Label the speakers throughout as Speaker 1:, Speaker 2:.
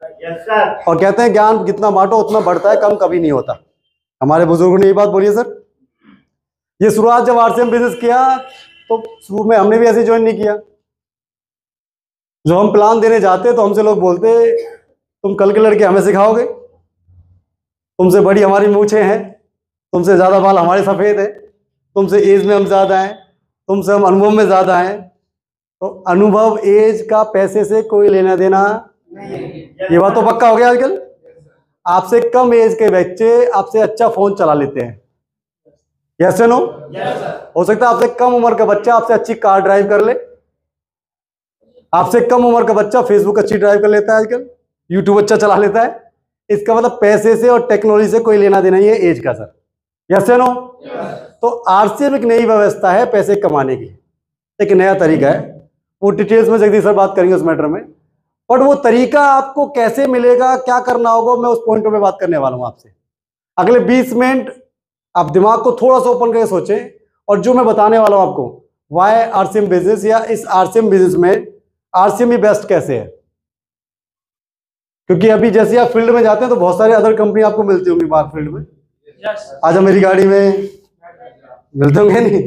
Speaker 1: और कहते हैं ज्ञान जितना बांटो उतना बढ़ता है, कम कभी नहीं होता। हमारे बुजुर्गों ने ये बात बोली है सर। ये शुरुआत जब आरसीएम बिजनेस किया तो शुरू में हमने भी ऐसे ज्वाइन नहीं किया। जो हम प्लान देने जाते तो हमसे लोग बोलते तुम कल के लड़के हमें सिखाओगे, तुमसे बड़ी हमारी मूछें हैं, तुमसे ज्यादा बाल हमारे सफेद है, तुमसे एज में हम ज्यादा हैं, तुमसे हम अनुभव में ज्यादा हैं। तो अनुभव एज का पैसे से कोई लेना देना नहीं। ये बात तो पक्का हो गया। आजकल आपसे कम एज के बच्चे आपसे अच्छा फोन चला लेते हैं, यस नो? हो सकता है आपसे कम उम्र का बच्चा आपसे अच्छी कार ड्राइव कर ले, आपसे कम उम्र का बच्चा फेसबुक अच्छी ड्राइव कर लेता है, आजकल यूट्यूब अच्छा चला लेता है। इसका मतलब पैसे से और टेक्नोलॉजी से कोई लेना देना ही है एज का सर, यस नो? तो आरसीएम एक नई व्यवस्था है पैसे कमाने की, एक नया तरीका है। वो डिटेल्स में जगदीश सर बात करेंगे उस मैटर में। बट वो तरीका आपको कैसे मिलेगा, क्या करना होगा, मैं उस पॉइंट पे बात करने वाला हूं आपसे। अगले 20 मिनट आप दिमाग को थोड़ा सा ओपन करके सोचें, और जो मैं बताने वाला हूं आपको, वाई आरसीएम बिजनेस, या इस आरसीएम बिजनेस में आरसीएम ही बेस्ट कैसे है। क्योंकि अभी जैसे आप फील्ड में जाते हैं तो बहुत सारे अदर कंपनी आपको मिलती होंगी बाहर फील्ड में। आज मेरी गाड़ी में मिलते होंगे नहीं,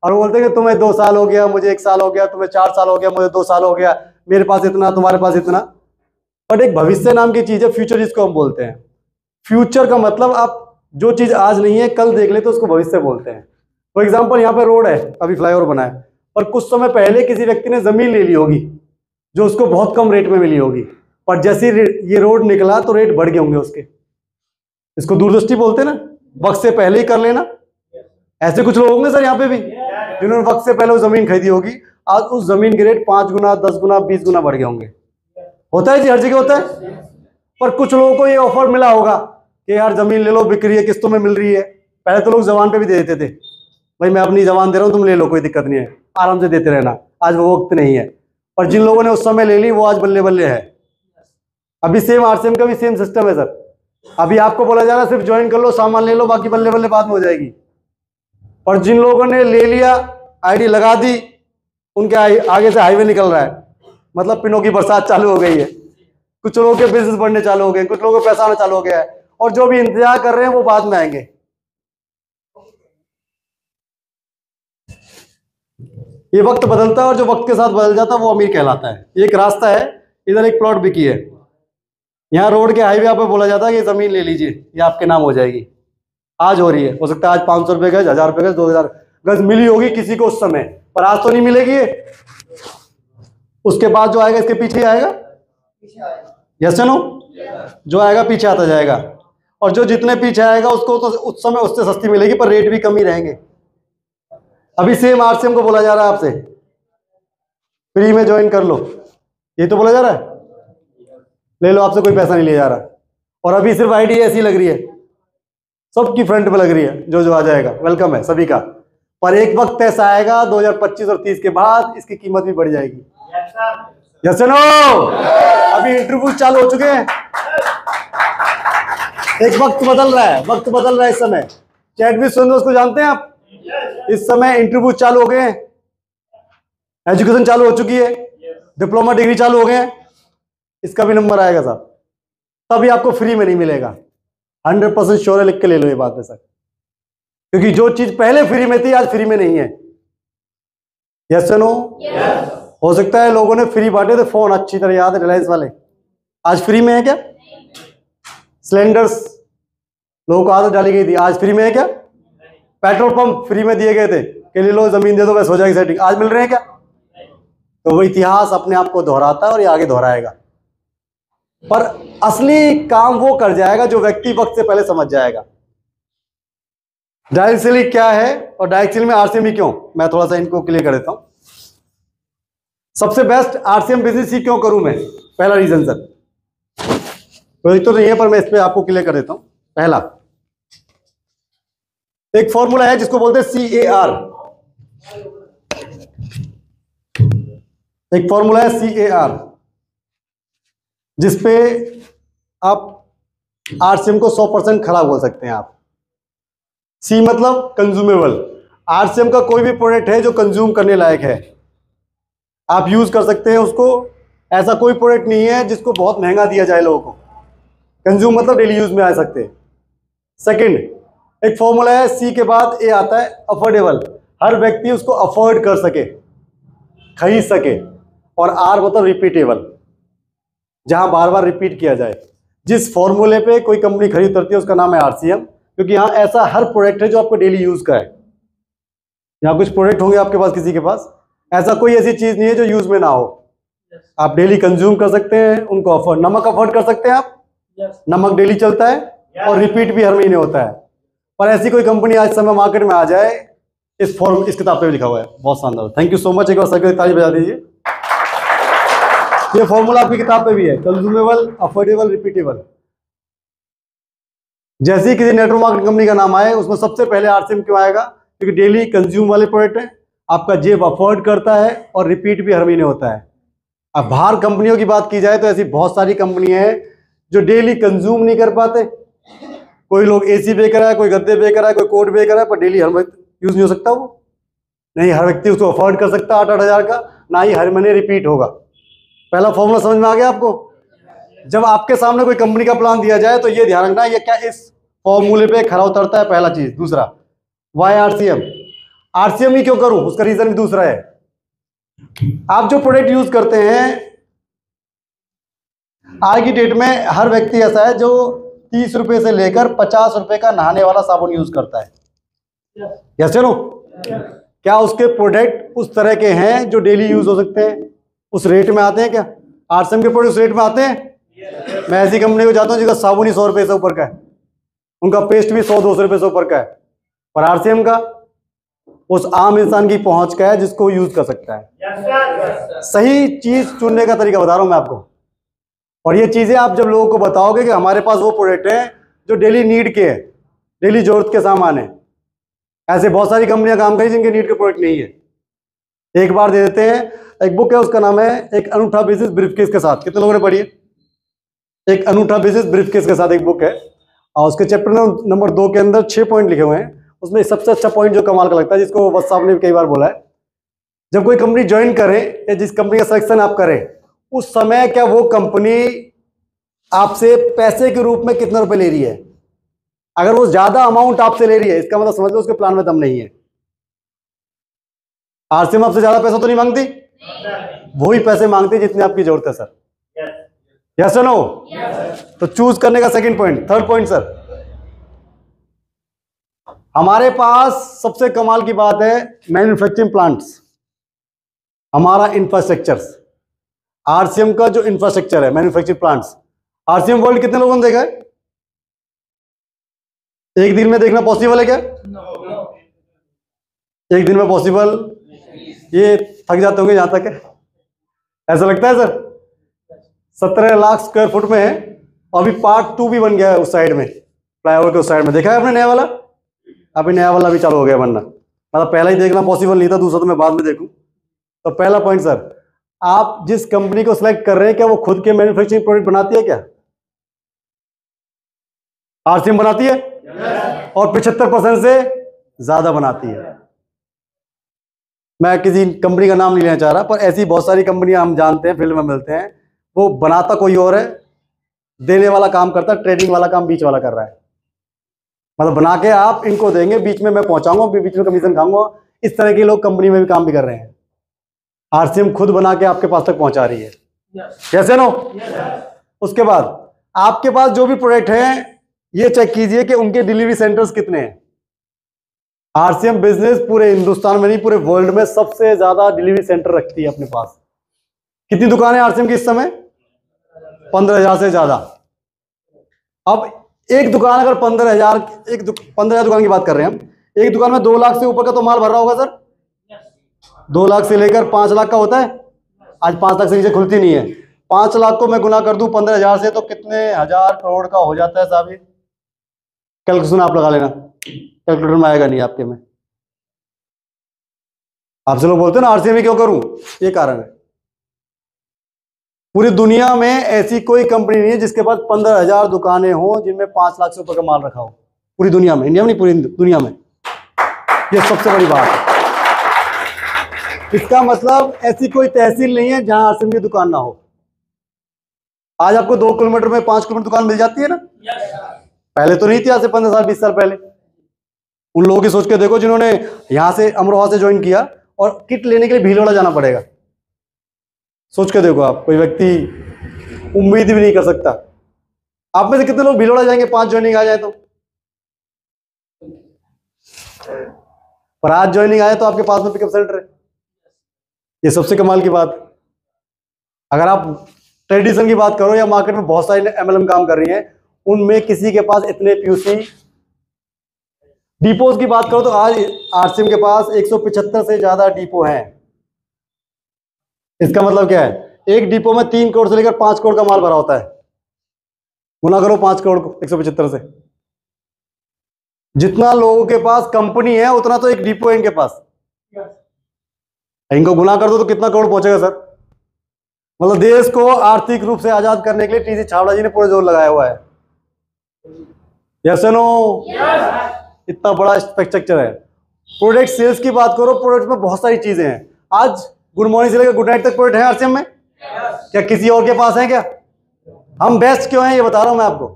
Speaker 1: और वो बोलते हैं कि तुम्हें 2 साल हो गया, मुझे 1 साल हो गया, तुम्हें 4 साल हो गया, मुझे 2 साल हो गया, मेरे पास इतना, तुम्हारे पास इतना। बट एक भविष्य नाम की चीज है, फ्यूचर जिसको हम बोलते हैं। फ्यूचर का मतलब आप जो चीज आज नहीं है कल देख लेते तो उसको भविष्य बोलते हैं। फॉर एग्जाम्पल यहाँ पे रोड है, अभी फ्लाईओवर बना है, और कुछ समय पहले किसी व्यक्ति ने जमीन ले ली होगी जो उसको बहुत कम रेट में मिली होगी, पर जैसे ये रोड निकला तो रेट बढ़ गए होंगे उसके। इसको दूरदृष्टि बोलते हैं ना, वक्त से पहले ही कर लेना। ऐसे कुछ लोग होंगे सर यहाँ पे भी जिन्होंने वक्त से पहले वो जमीन खरीदी होगी, आज उस जमीन के रेट 5 गुना, 10 गुना, 20 गुना बढ़ गए होंगे। होता है जी, हर जगह होता है। पर कुछ लोगों को ये ऑफर मिला होगा कि यार जमीन ले लो, बिक रही है, किस्तों में मिल रही है। पहले तो लोग जबान पे भी दे देते थे, भाई मैं अपनी जबान दे रहा हूँ, तुम ले लो, कोई दिक्कत नहीं है, आराम से देते रहना। आज वो वक्त नहीं है। और जिन लोगों ने उस समय ले ली वो आज बल्ले बल्ले है। अभी सेम आरसीएम का भी सेम सिस्टम है सर। अभी आपको बोला जा रहा है सिर्फ ज्वाइन कर लो, सामान ले लो, बाकी बल्ले बल्ले बाद में हो जाएगी। और जिन लोगों ने ले लिया, आईडी लगा दी, उनके आगे से हाईवे निकल रहा है, मतलब पिनों की बरसात चालू हो गई है। कुछ लोगों के बिजनेस बढ़ने चालू हो गए, कुछ लोगों को पैसा आना चालू हो गया है, और जो भी इंतजार कर रहे हैं वो बाद में आएंगे। ये वक्त बदलता है, और जो वक्त के साथ बदल जाता है वो अमीर कहलाता है। एक रास्ता है, इधर एक प्लॉट बिकी है, यहाँ रोड के हाईवे पे बोला जाता है कि जमीन ले लीजिए, ये आपके नाम हो जाएगी। आज हो रही है, हो सकता है आज 500 रुपए गज, 1000 रुपए गज, 2000 गज मिली होगी किसी को उस समय, पर आज तो नहीं मिलेगी। उसके बाद जो आएगा इसके पीछे ही आएगा, यस नो? जो आएगा पीछे आता जाएगा, और जो जितने पीछे आएगा उसको तो उस समय उससे सस्ती मिलेगी, पर रेट भी कम ही रहेंगे। अभी सेम आरसीएम को बोला जा रहा है आपसे फ्री में ज्वाइन कर लो, ये तो बोला जा रहा है, ले लो, आपसे कोई पैसा नहीं लिया जा रहा। और अभी सिर्फ आईडी ऐसी लग रही है, सबकी फ्रंट पे लग रही है, जो जो आ जाएगा वेलकम है सभी का। पर एक वक्त ऐसा आएगा 2025 और 30 के बाद इसकी कीमत भी बढ़ जाएगी, यस नो? अभी इंटरव्यू चालू हो चुके हैं, एक वक्त बदल रहा है, वक्त बदल रहा है इस समय। चैटविज सुंदर को जानते हैं आप? इस समय इंटरव्यू चालू हो गए हैं, एजुकेशन चालू हो चुकी है, डिप्लोमा डिग्री चालू हो गए हैं, इसका भी नंबर आएगा साहब। तभी आपको फ्री में नहीं मिलेगा, 100% श्योर है, लिख के ले लो ये बात है सर। क्योंकि जो चीज पहले फ्री में थी आज फ्री में नहीं है, यस नो? हो सकता है लोगों ने फ्री बांटे थे फोन, अच्छी तरह याद है, रिलायंस वाले, आज फ्री में है क्या? सिलेंडर्स लोगों को आदत डाली गई थी, आज फ्री में है क्या? पेट्रोल पंप फ्री में दिए गए थे कि ले लो, जमीन दे दो, बस हो जाएगी सेटिंग, आज मिल रहे हैं क्या? तो वो इतिहास अपने आप को दोहराता है और ये आगे दोहराएगा। पर असली काम वो कर जाएगा जो व्यक्ति वक्त से पहले समझ जाएगा। डायरेक्ट सेलिंग क्या है और डायरेक्ट सेलिंग में आरसीएम ही क्यों, मैं थोड़ा सा इनको क्लियर कर देता हूं। सबसे बेस्ट आरसीएम बिजनेस ही क्यों करूं मैं? पहला रीजन सर, कोई तो नहीं है पर मैं इस पे आपको क्लियर कर देता हूं। पहला, एक फॉर्मूला है जिसको बोलते हैं CAR। एक फॉर्मूला है CAR, जिसपे आप आरसीएम को 100% खड़ा बोल सकते हैं आप। C मतलब कंज्यूमेबल, आरसीएम का कोई भी प्रोडक्ट है जो कंज्यूम करने लायक है, आप यूज कर सकते हैं उसको, ऐसा कोई प्रोडक्ट नहीं है जिसको बहुत महंगा दिया जाए लोगों को। कंज्यूम मतलब डेली यूज में आ सकते हैं। सेकंड, एक फॉर्मूला है, सी के बाद ए आता है, अफोर्डेबल। हर व्यक्ति उसको अफोर्ड कर सके, खरीद सके। और आर मतलब रिपीटेबल, जहां बार बार रिपीट किया जाए। जिस फॉर्मूले पे कोई कंपनी खरीद करती है उसका नाम है आरसीएम, क्योंकि यहाँ ऐसा हर प्रोडक्ट है जो आपको डेली यूज का है। यहाँ कुछ प्रोडक्ट होंगे आपके पास, किसी के पास, ऐसा कोई ऐसी चीज नहीं है जो यूज में ना हो। आप डेली कंज्यूम कर सकते हैं उनको। अफोर्ड, नमक अफोर्ड कर सकते हैं आप? नमक डेली चलता है और रिपीट भी हर महीने होता है। पर ऐसी कोई कंपनी आज समय मार्केट में आ जाए, इस किताब पे भी लिखा हुआ है। बहुत शानदार, थैंक यू सो मच। एक बार सबके ताली बजा दीजिए। ये फॉर्मूला आपकी किताब पे भी है, कंज्यूमेबल, अफोर्डेबल, रिपीटेबल। जैसे ही किसी नेटवर्क मार्केटिंग कंपनी का नाम आए, उसमें सबसे पहले आरसीएम क्यों आएगा? क्योंकि डेली कंज्यूम वाले प्रोडक्ट है, आपका जेब अफोर्ड करता है और रिपीट भी हर महीने होता है। अब बाहर कंपनियों की बात की जाए तो ऐसी बहुत सारी कंपनियां हैं जो डेली कंज्यूम नहीं कर पाते। कोई लोग एसी बेच रहा है, कोई गद्दे बेच रहा है, कोई कोट बेच रहा है, पर डेली हर वक्त यूज नहीं हो सकता वो। नहीं हर व्यक्ति उसको अफोर्ड कर सकता 8-8 हज़ार का, ना ही हर महीने रिपीट होगा। पहला फॉर्मूला समझ में आ गया आपको? जब आपके सामने कोई कंपनी का प्लान दिया जाए तो ये ध्यान रखना, ये क्या इस फॉर्मूले पे खरा उतरता है, पहला चीज। दूसरा, वाई आरसीएम? आरसीएम ही क्यों करूं, उसका रीजन भी दूसरा है। आप जो प्रोडक्ट यूज करते हैं, आज की डेट में हर व्यक्ति ऐसा है जो 30 रुपए से लेकर 50 रुपए का नहाने वाला साबुन यूज करता है। Yes no? क्या उसके प्रोडक्ट उस तरह के हैं जो डेली यूज हो सकते हैं, उस रेट में आते हैं? क्या आरसीएम के प्रोडक्ट उस रेट में आते हैं? मैं ऐसी कंपनी को जाता हूं जिसका साबुन ही 100 रुपए से ऊपर का है, उनका पेस्ट भी 100-200 रुपए से ऊपर का है, पर आरसीएम का उस आम इंसान की पहुंच का है जिसको यूज कर सकता है। सही चीज चुनने का तरीका बता रहा हूं मैं आपको। और ये चीजें आप जब लोगों को बताओगे कि हमारे पास वो प्रोडक्ट है जो डेली नीड के है, डेली जरूरत के सामान है। ऐसे बहुत सारी कंपनियां काम करी जिनके नीड के प्रोडक्ट नहीं है, एक बार दे देते हैं। एक बुक है, उसका नाम है एक अनूठा बिजनेस ब्रीफकेस के साथ। कितने लोगों ने पढ़ी है? एक अनूठा बिजनेस ब्रीफकेस के साथ एक बुक है, और उसके चैप्टर नंबर 2 के अंदर 6 पॉइंट लिखे हुए हैं। उसमें सबसे अच्छा पॉइंट जो कमाल का लगता है, जिसको वत्स साहब ने भी कई बार बोला है, जब कोई कंपनी ज्वाइन करें या जिस कंपनी का सिलेक्शन आप करें, उस समय क्या वो कंपनी आपसे पैसे के रूप में कितना रुपए ले रही है? अगर वो ज्यादा अमाउंट आपसे ले रही है, इसका मतलब समझ लो उसके प्लान में दम नहीं है। आरसीएम आपसे ज्यादा पैसा तो नहीं मांगती, वही पैसे मांगती जितने आपकी जरूरत है सर। यस और नो? तो चूज करने का second point. Third point sir, हमारे पास सबसे कमाल की बात है मैन्युफैक्चरिंग प्लांट्स, हमारा इंफ्रास्ट्रक्चर। आरसीएम का जो इंफ्रास्ट्रक्चर है, मैन्युफैक्चरिंग प्लांट्स। आरसीएम वर्ल्ड कितने लोगों ने देखा है? एक दिन में देखना पॉसिबल है क्या? एक दिन में पॉसिबल? ये थक जाते होंगे यहां तक है, ऐसा लगता है सर। 17 लाख स्क्वायर फुट में है, अभी पार्ट 2 भी बन गया है उस साइड में, फ्लाईओवर के उस साइड में। देखा है आपने नया वाला? अभी नया वाला भी चालू हो गया बनना। मतलब पहला ही देखना पॉसिबल नहीं था, दूसरा तो मैं बाद में देखूं। तो पहला पॉइंट सर, आप जिस कंपनी को सिलेक्ट कर रहे हैं, क्या वो खुद के मैन्युफैक्चरिंग प्रोडक्ट बनाती है? क्या आरसीएम बनाती है? और 75% से ज्यादा बनाती है। मैं किसी कंपनी का नाम नहीं लेना चाह रहा, पर ऐसी बहुत सारी कंपनियां हम जानते हैं, फील्ड में मिलते हैं। वो बनाता कोई और है, देने वाला काम करता है, ट्रेडिंग वाला काम बीच वाला कर रहा है। मतलब बना के आप इनको देंगे, बीच में मैं पहुंचाऊंगा, बीच में कमीशन खाऊंगा। इस तरह के लोग कंपनी में भी काम भी कर रहे हैं। आरसीएम खुद बना के आपके पास तक पहुंचा रही है। कैसे नो? उसके बाद आपके पास जो भी प्रोडक्ट है, ये चेक कीजिए कि उनके डिलीवरी सेंटर्स कितने हैं। आरसीएम बिजनेस पूरे हिंदुस्तान में नहीं, पूरे वर्ल्ड में सबसे ज्यादा डिलीवरी सेंटर रखती है अपने पास। कितनी दुकानें आरसीएम की इस समय? 15,000 से ज्यादा। अब एक दुकान अगर 15,000, 15,000 दुकान की बात कर रहे हैं हम, एक दुकान में 2 लाख से ऊपर का तो माल भर रहा होगा सर। 2 लाख से लेकर 5 लाख का होता है। आज 5 लाख से नीचे खुलती नहीं है। 5 लाख को मैं गुना कर दूं 15,000 से, तो कितने हजार करोड़ का हो जाता है साहब? ये कैलकुलेशन आप लगा लेना, कैलकुलेटर में आएगा नहीं आपके में। आपसे लोग बोलते हैं ना आरसीएम क्यों करूं, ये कारण है। पूरी दुनिया में ऐसी कोई कंपनी नहीं है जिसके पास 15,000 दुकानें हो जिनमें 5 लाख से ऊपर का माल रखा हो। पूरी दुनिया में, इंडिया में नहीं, पूरी दुनिया में। ये सबसे बड़ी बात है। इसका मतलब ऐसी कोई तहसील नहीं है जहां आरसीएम की दुकान ना हो। आज आपको 2 किलोमीटर में 5 किलोमीटर दुकान मिल जाती है ना। पहले तो नहीं थी, आज से 15 साल 20 साल पहले। उन लोगों की सोच के देखो जिन्होंने यहां से अमरोहा से ज्वाइन किया और किट लेने के लिए भीलवाड़ा जाना पड़ेगा। सोच के देखो आप, कोई व्यक्ति उम्मीद भी नहीं कर सकता। आप में से कितने लोग भीलवाड़ा जाएंगे 5 ज्वाइनिंग आ जाए तो? पर आज ज्वाइनिंग आए तो आपके पास में पिकअप सेंटर है। ये सबसे कमाल की बात। अगर आप ट्रेडिशन की बात करो या मार्केट में बहुत सारी एमएलएम काम कर रही हैं, उनमें किसी के पास इतने पीयूसी डिपोज की बात करो तो आज आरसीएम के पास 175 से ज्यादा डिपो हैं। इसका मतलब क्या है? एक डिपो में 3 करोड़ से लेकर 5 करोड़ का माल भरा होता है। गुना करो 5 करोड़ को 175 से। जितना लोगों के पास कंपनी है उतना तो एक डिपो है इनके पास। इनको गुना कर दो तो कितना करोड़ पहुंचेगा सर? मतलब देश को आर्थिक रूप से आजाद करने के लिए टीसी छावड़ा जी ने पूरा जोर लगाया हुआ है। Yes no? इतना बड़ा स्ट्रक्चर है। प्रोडक्ट सेल्स की बात करो, प्रोडक्ट में बहुत सारी चीजें हैं। आज गुड मॉर्निंग से लेकर गुड नाइट तक प्रोडक्ट है आरसीएम में। क्या किसी और के पास है क्या? हम बेस्ट क्यों हैं ये बता रहा हूं मैं आपको।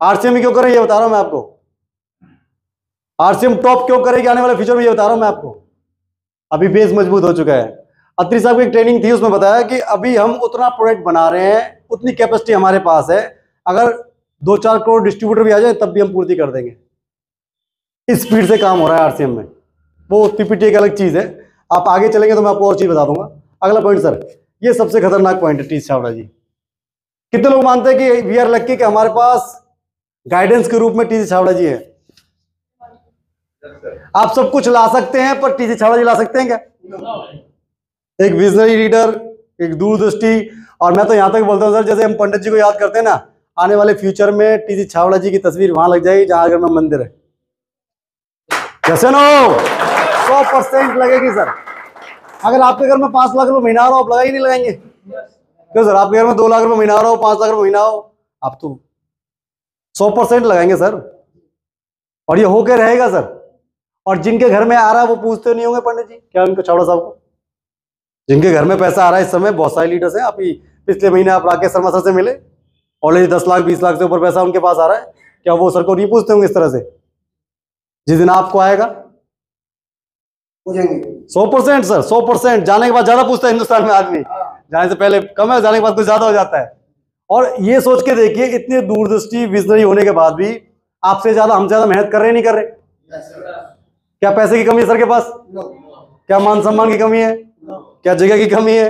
Speaker 1: आरसीएम में क्यों करें ये बता रहा हूं मैं आपको। आरसीएम टॉप क्यों करेगी आने वाले फ्यूचर में ये बता रहा हूं मैं आपको। अभी बेस मजबूत हो चुका है। अत्री साहब की एक ट्रेनिंग थी, उसमें बताया कि अभी हम उतना प्रोडक्ट बना रहे हैं, उतनी कैपेसिटी हमारे पास है, अगर 2-4 करोड़ डिस्ट्रीब्यूटर भी आ जाए तब भी हम पूर्ति कर देंगे। इस स्पीड से काम हो रहा है आरसीएम में। वो पीपीटी एक अलग चीज है, आप आगे चलेंगे तो मैं आपको और चीज बता दूंगा। अगला पॉइंट सर, ये सबसे खतरनाक पॉइंट है टीसी छावड़ा जी। कितने लोग मानते हैं कि वी आर लकी कि हमारे पास गाइडेंस के रूप में टीसी छावड़ा जी है? आप सब कुछ ला सकते हैं पर टीसी छावड़ा जी ला सकते हैं क्या? एक विजनरी लीडर, एक दूरदृष्टि। और मैं तो यहां तक बोलता हूं सर, जैसे हम पंडित जी को याद करते हैं ना, आने वाले फ्यूचर में टीसी छावड़ा जी की तस्वीर वहां लग जाएगी जहां अगर में मंदिर है। कैसे नो? 100% लगेगी सर। अगर आपके घर में 5 लाख रुपए महीना आ रहा हो, आप लगाई नहीं लगाएंगे? क्यों सर? आपके घर में 2 लाख रुपए महीना आ रहा हो, 5 लाख रुपए महीना हो, आप तो 100% लगाएंगे सर। और ये होके रहेगा सर। और जिनके घर में आ रहा है वो पूछते नहीं होंगे पंडित जी क्या उनको छावड़ा साहब को? जिनके घर में पैसा आ रहा है इस समय, बहुत सारे लीडर्स हैं। आप पिछले महीने आप राकेश शर्मा सर से मिले, ऑलरेडी 10 लाख 20 लाख से ऊपर पैसा उनके पास आ रहा है। क्या वो सर को नहीं पूछते होंगे इस तरह से? जिस दिन आपको आएगा 100% सर, 100%। जाने के बाद ज्यादा पूछता है हिंदुस्तान में आदमी। जाने से पहले कम है, जाने के बाद कुछ ज्यादा हो जाता है। और ये सोच के देखिए, इतनी दूरदृष्टि विजनरी होने के बाद भी आपसे ज्यादा हम ज्यादा मेहनत कर रहे नहीं कर रहे? क्या पैसे की कमी है सर के पास? क्या मान सम्मान की कमी है? क्या जगह की कमी है?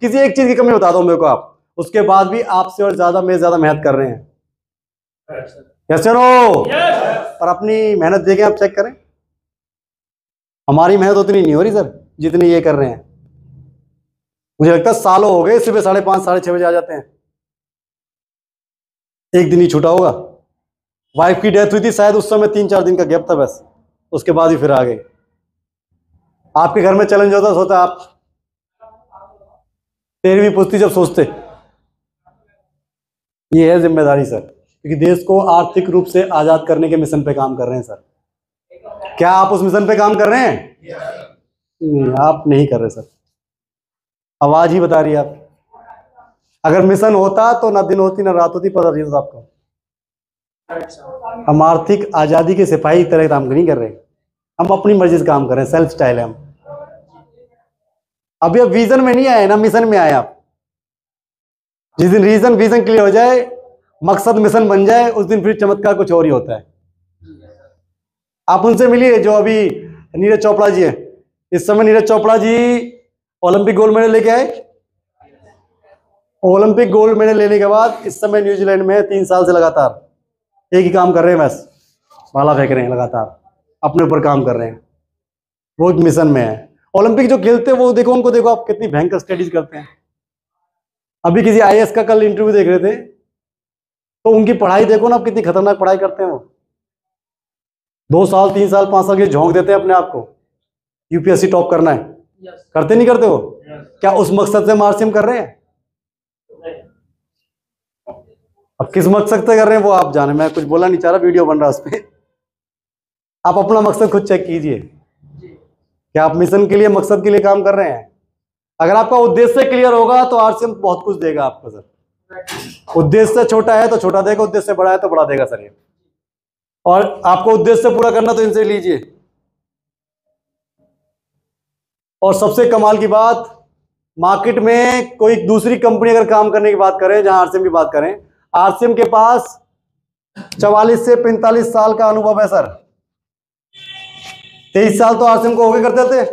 Speaker 1: किसी एक चीज की कमी बता दो मेरे को आप। उसके बाद भी आपसे और ज्यादा में ज्यादा मेहनत कर रहे हैं। कैसे नो? पर अपनी मेहनत देखें, आप चेक करें। हमारी मेहनत उतनी नहीं हो रही सर जितनी ये कर रहे हैं। मुझे लगता है सालों हो गए, सुबह 5:30 6:30 बजे आ जाते हैं। एक दिन ही छूटा होगा। वाइफ की डेथ हुई थी शायद, उस समय 3-4 दिन का गैप था बस, उसके बाद ही फिर आ गए। आपके घर में चैलेंज होता सोचा आप 13वीं पुश्ती जब सोचते। ये है जिम्मेदारी सर, क्योंकि देश को आर्थिक रूप से आजाद करने के मिशन पे काम कर रहे हैं सर। क्या आप उस मिशन पे काम कर रहे हैं? नहीं, आप नहीं कर रहे सर। आवाज ही बता रही है आप। अगर मिशन होता तो ना दिन होती ना रात होती, पता नहीं होता आपको। हम आर्थिक आजादी के सिपाही की तरह काम नहीं कर रहे, हम अपनी मर्जी से काम कर रहे हैं। सेल्फ स्टाइल है हम। अभी अब विजन में नहीं आए ना मिशन में आए आप। जिस दिन विजन क्लियर हो जाए, मकसद मिशन बन जाए, उस दिन फिर चमत्कार कुछ और ही होता है। आप उनसे मिलिए जो अभी नीरज चोपड़ा जी है। इस समय Neeraj Chopra ji Olympic gold medal लेके आए। ओलंपिक गोल्ड मेडल लेने के बाद इस समय न्यूजीलैंड में 3 साल से लगातार एक ही काम कर रहे हैं, बस भाला फेंक रहे हैं, लगातार अपने ऊपर काम कर रहे हैं। वो एक मिशन में है। ओलंपिक जो खेलते हैं वो देखो, उनको देखो आप कितनी भयंकर स्टडीज करते हैं। अभी किसी आईएएस का कल इंटरव्यू देख रहे थे तो उनकी पढ़ाई देखो ना, आप कितनी खतरनाक पढ़ाई करते हैं वो। 2 साल 3 साल 5 साल के झोंक देते हैं अपने आप को, यूपीएससी टॉप करना है। करते नहीं करते वो? क्या उस मकसद से मार्सिम कर रहे हैं? अब किस मकसद से कर रहे हैं वो आप जाने, मैं कुछ बोला नहीं चाह रहा, वीडियो बन रहा है उस पर। आप अपना मकसद खुद चेक कीजिए, क्या आप मिशन के लिए, मकसद के लिए काम कर रहे हैं। अगर आपका उद्देश्य क्लियर होगा तो आरसीएम बहुत कुछ देगा आपको सर। उद्देश्य छोटा है तो छोटा देगा, उद्देश्य बड़ा है तो बड़ा देगा सर ये। और आपको उद्देश्य पूरा करना तो इनसे लीजिए। और सबसे कमाल की बात, मार्केट में कोई दूसरी कंपनी अगर काम करने की बात करें, जहां आरसीएम की बात करें, आरसीएम के पास 44 से 45 साल का अनुभव है सर। 23 साल तो आरसीएम को हो गए करते थे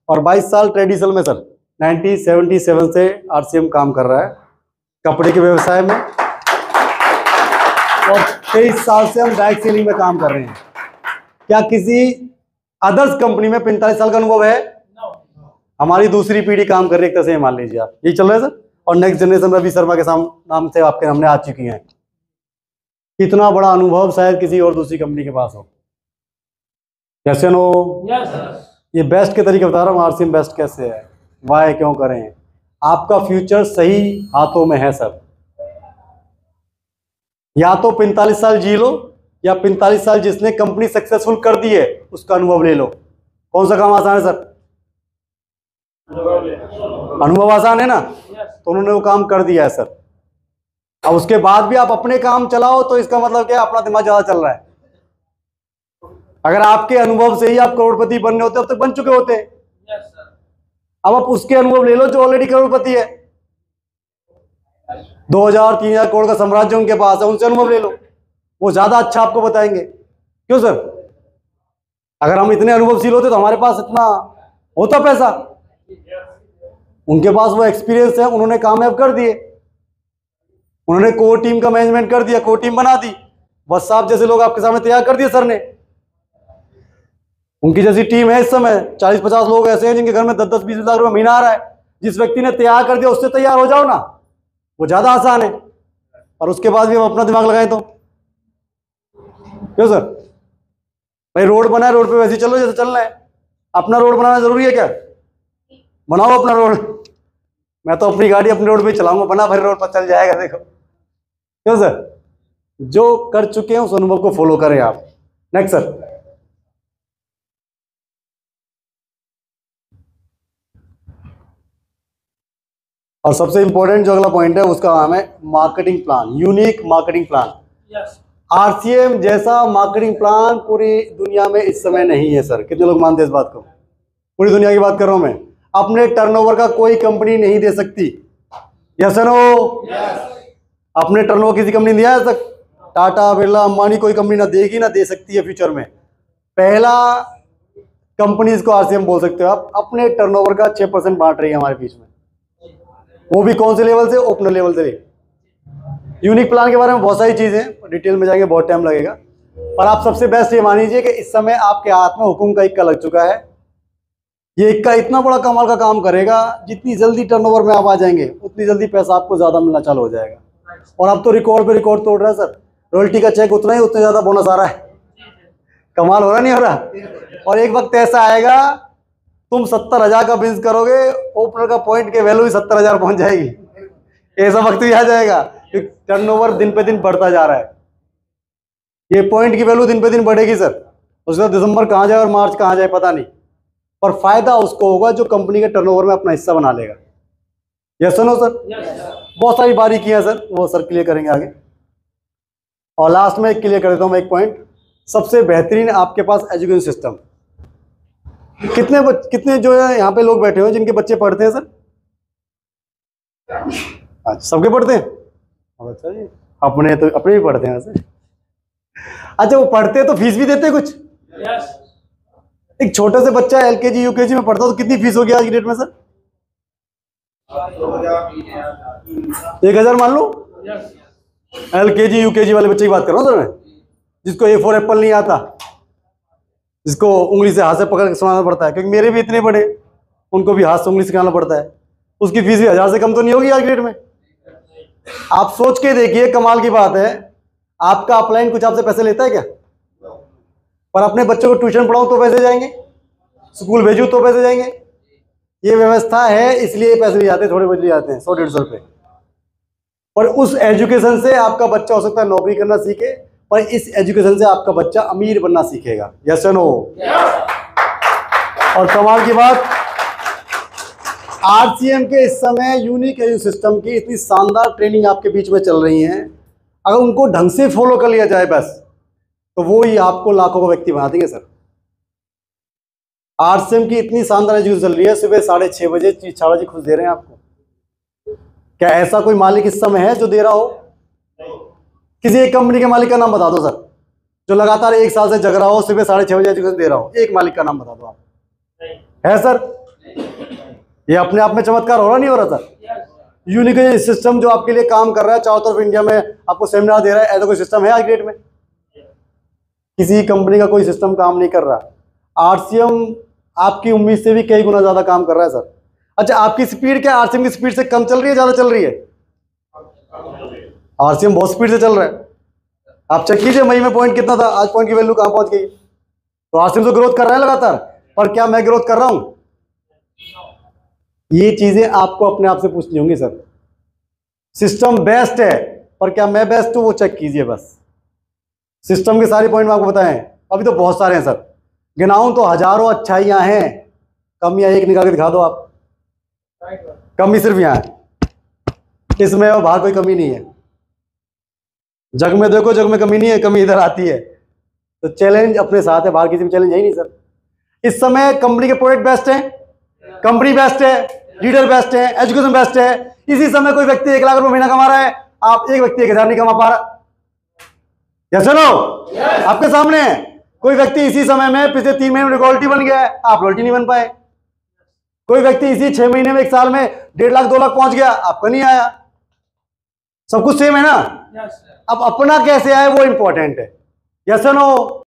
Speaker 1: और 22 साल ट्रेडिशनल में सर। 1977 से आरसीएम काम कर रहा है कपड़े के व्यवसाय में, और 23 साल से हम डायरेक्ट सेलिंग में काम कर रहे हैं। क्या किसी अदर्स कंपनी में 45 साल का अनुभव है? हमारी दूसरी पीढ़ी काम कर रही है, एक तरह से मान लीजिए आप, यही चल रहा है सर। और नेक्स्ट जनरेशन रवि शर्मा के नाम से आपके सामने आ चुकी हैं। इतना बड़ा अनुभव शायद किसी और दूसरी कंपनी के पास हो। कैसे नो? ये बेस्ट के तरीके बता रहा हूँ। आरसीएम बेस्ट कैसे है, वाई क्यों करें। आपका फ्यूचर सही हाथों में है सर। या तो 45 साल जी लो, या 45 साल जिसने कंपनी सक्सेसफुल कर दी है उसका अनुभव ले लो। कौन सा काम आसान है सर? अनुभव आसान है ना, तो उन्होंने वो काम कर दिया है सर। अब उसके बाद भी आप अपने काम चलाओ तो इसका मतलब क्या, अपना दिमाग ज्यादा चल रहा है। अगर आपके अनुभव से ही आप करोड़पति बनने होते अब तक बन चुके होते। अब आप उसके अनुभव ले लो जो ऑलरेडी करोड़पति है। 2000-3000 करोड़ का साम्राज्य उनके पास है, उनसे अनुभव ले लो, वो ज्यादा अच्छा आपको बताएंगे। क्यों सर? अगर हम इतने अनुभवशील होते तो हमारे पास इतना होता पैसा। उनके पास वो एक्सपीरियंस है, उन्होंने कामयाब कर दिए, उन्होंने कोर टीम का मैनेजमेंट कर दिया, कोर टीम बना दी। बस साहब जैसे लोग आपके सामने तैयार कर दिए सर ने। उनकी जैसी टीम है इस समय, 40-50 लोग ऐसे हैं जिनके घर में 10-10-20 लाख रुपए महीना आ रहा है। जिस व्यक्ति ने तैयार कर दिया उससे तैयार हो जाओ ना, वो ज्यादा आसान है। और उसके बाद भी हम अपना दिमाग लगाएं तो क्यों सर? भाई रोड बना है, रोड पे वैसे ही चलो जैसे चलना है। अपना रोड बनाना जरूरी है क्या? बनाओ अपना रोड। मैं तो अपनी गाड़ी अपने रोड पे चलाऊंगा, बना भरे रोड पर चल जाएगा। देखो क्यों सर? जो कर चुके हैं उस अनुभव को फॉलो करें आप। Next sir. और सबसे इंपॉर्टेंट जो अगला पॉइंट है उसका नाम है marketing plan, unique marketing plan. RCM जैसा मार्केटिंग प्लान पूरी दुनिया में इस समय नहीं है सर। कितने लोग मानते हैं इस बात को? पूरी दुनिया की बात कर रहा हूं मैं। अपने टर्नओवर का कोई कंपनी नहीं दे सकती। Yes no? अपने टर्नओवर किसी कंपनी दिया है तक? टाटा, बिरला, अंबानी कोई कंपनी ना देगी ना दे सकती है फ्यूचर में। पहला कंपनीज को आरसीएम बोल सकते हो आप। अपने टर्नओवर का 6% बांट रही है हमारे बीच में। वो भी कौन से लेवल से? ओपनर लेवल से। यूनिक प्लान के बारे में बहुत सारी चीजें, डिटेल में जाएंगे बहुत टाइम लगेगा। पर आप सबसे बेस्ट ये मान लीजिए कि इस समय आपके हाथ में हुकुम का इक्का लग चुका है। ये इक्का इतना बड़ा कमाल का काम करेगा, जितनी जल्दी टर्नओवर में आप आ जाएंगे उतनी जल्दी पैसा आपको ज्यादा मिलना चालू हो जाएगा। और अब तो रिकॉर्ड पे रिकॉर्ड तोड़ रहा है सर। रॉयल्टी का चेक उतना ही, उतने ज्यादा बोनस आ रहा है। कमाल हो रहा नहीं हो रहा? और एक वक्त ऐसा आएगा तुम 70,000 का बिजनेस करोगे, ओपनर का पॉइंट के वैल्यू ही 70,000 पहुंच जाएगी। ऐसा वक्त भी आ जाएगा। टर्नओवर दिन पे दिन बढ़ता जा रहा है, ये पॉइंट की वैल्यू दिन पे दिन बढ़ेगी सर। उसका दिसंबर कहाँ जाए और मार्च कहाँ जाए पता नहीं, पर फायदा उसको होगा जो कंपनी के टर्नओवर में अपना हिस्सा बना लेगा। Yes no sir? बहुत सारी बारीकियां सर, वो सर क्लियर करेंगे आगे। और लास्ट में क्लियर कर देता हूं मैं एक पॉइंट। सबसे बेहतरीन आपके पास एजुकेशन सिस्टम। कितने जो है यहाँ पे लोग बैठे हुए जिनके बच्चे पढ़ते हैं सर? अच्छा, सबके पढ़ते हैं? अच्छा जी, अपने तो अपने भी पढ़ते हैं वैसे। अच्छा, वो पढ़ते हैं तो फीस भी देते हैं कुछ? एक छोटे से बच्चा एलकेजी यूकेजी में पढ़ता तो कितनी फीस होगी आज की डेट में सर? 1,000 मान लो। एलकेजी यूकेजी वाले बच्चे की बात कर रहा हूँ सर मैं, जिसको A फॉर एप्पल नहीं आता, जिसको उंगली से हाथ से पकड़ के सुनाना पड़ता है। क्योंकि मेरे भी इतने बड़े, उनको भी हाथ से उंगली सिखाना पड़ता है। उसकी फीस भी 1,000 से कम तो नहीं होगी आज की डेट में। आप सोच के देखिए, कमाल की बात है। आपका अपलाइन कुछ आपसे पैसे लेता है क्या? पर अपने बच्चों को ट्यूशन पढ़ाऊं तो पैसे जाएंगे, स्कूल भेजूं तो पैसे जाएंगे। ये व्यवस्था है, इसलिए पैसे भी आते हैं, थोड़े बहुत भी आते हैं, 100-150 रुपए। पर उस एजुकेशन से आपका बच्चा हो सकता है नौकरी करना सीखे, पर इस एजुकेशन से आपका बच्चा अमीर बनना सीखेगा। Yes no? और कमाल की बात, आरसीएम के इस समय यूनिक एजुकेशन सिस्टम की इतनी शानदार ट्रेनिंग आपके बीच में चल रही है, अगर उनको ढंग से फॉलो कर लिया जाए बस, तो वो ही आपको लाखों का व्यक्ति बना देंगे सर। आरसीएम की इतनी शानदार एजुकेशन चल रही है, सुबह 6:30 बजे 4 बजे खुद दे रहे हैं आपको। क्या ऐसा कोई मालिक इस समय है जो दे रहा हो? किसी एक कंपनी के मालिक का नाम बता दो सर, जो लगातार 1 साल से जग रहा हो, सुबह 6:30 बजे एजुकेशन दे रहा हो। एक मालिक का नाम बता दो आप। है सर? ये अपने आप में चमत्कार हो रहा नहीं हो रहा सर? यूनिक सिस्टम जो आपके लिए काम कर रहा है, चारों तरफ इंडिया में आपको सेमिनार दे रहा है, ऐसा कोई सिस्टम है आज डेट में? किसी कंपनी का कोई सिस्टम काम नहीं कर रहा। आरसीएम आपकी उम्मीद से भी कई गुना ज्यादा काम कर रहा है सर। अच्छा, आपकी स्पीड क्या आरसीएम की स्पीड से कम चल रही है, ज्यादा चल रही है? आरसीएम बहुत स्पीड से चल रहा है। आप चेक कीजिए मई में पॉइंट कितना था, आज पॉइंट की वैल्यू कहां पहुंच गई। तो आरसीएम तो ग्रोथ कर रहा है लगातार, पर क्या मैं ग्रोथ कर रहा हूं? ये चीजें आपको अपने आप से पूछनी होंगी सर। सिस्टम बेस्ट है, पर क्या मैं बेस्ट हूं? वो चेक कीजिए बस। सिस्टम के सारे पॉइंट में आपको बताएं, अभी तो बहुत सारे हैं सर, गिनाऊं तो हजारों अच्छाइयां हैं, कमियां एक निकाल के दिखा दो आप। कमी सिर्फ यहां है, इसमें और बाहर कोई कमी नहीं है। जग में देखो, जग में कमी नहीं है, कमी इधर आती है। तो चैलेंज अपने साथ है, बाहर किसी में चैलेंज है ही नहीं सर। इस समय कंपनी के प्रोडक्ट बेस्ट हैं, कंपनी बेस्ट है, लीडर बेस्ट है, एजुकेशन बेस्ट है। इसी समय कोई व्यक्ति 1 लाख रुपए महीना कमा रहा है, आप एक व्यक्ति 1,000 नहीं कमा पा रहा। Yes no? आपके सामने है। कोई व्यक्ति इसी समय में पिछले 3 महीने में रिकॉर्डिटी बन गया है, आप रॉयल्टी नहीं बन पाए। कोई व्यक्ति इसी 6 महीने में 1 साल में 1.5 लाख 2 लाख पहुंच गया, आपका नहीं आया। सब कुछ सेम है ना? अब अपना कैसे आए वो इंपॉर्टेंट है। Yes no?